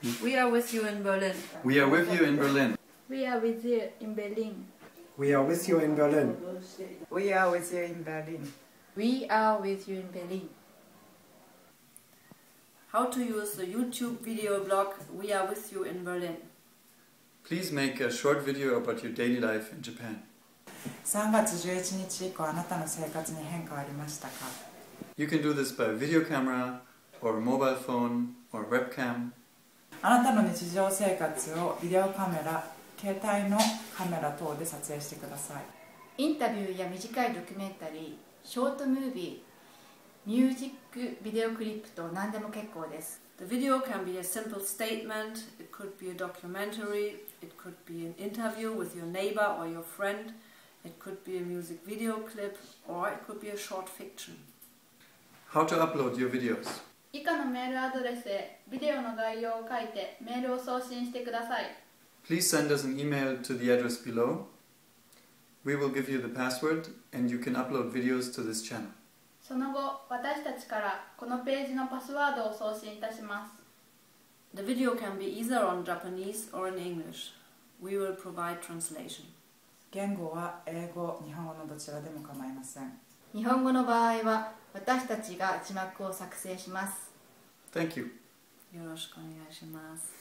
We are with you in Berlin. We are with you in Berlin. We are with you in Berlin. We are with you in Berlin. We are with you in Berlin. We are with you in Berlin. How to use the YouTube video blog We are with you in Berlin. Please make a short video about your daily life in Japan. 3月11日以降あなたの生活に変化はありましたか？ You can do this by video camera or mobile phone or webcam. あなたの日常生活をビデオカメラ、携帯のカメラ等で撮影してください。インタビューや短いドキュメンタリー、ショートムービー、ミュージックビデオクリップと何でも結構です。The video can be a simple statement, it could be a documentary, it could be an interview with your neighbor or your friend, it could be a music video clip, or it could be a short fiction. How to upload your videos. 以下のメールアドレスへビデオの概要を書いてメールを送信してください。Please send us an email to the address below. We will give you the password and you can upload videos to this channel. その後、私たちからこのページのパスワードを送信いたします。The video can be either on Japanese or in English. We will provide translation. 言語は英語、日本語のどちらでも構いません。日本語の場合は私たちが字幕を作成します。Thank you. よろしくお願いします。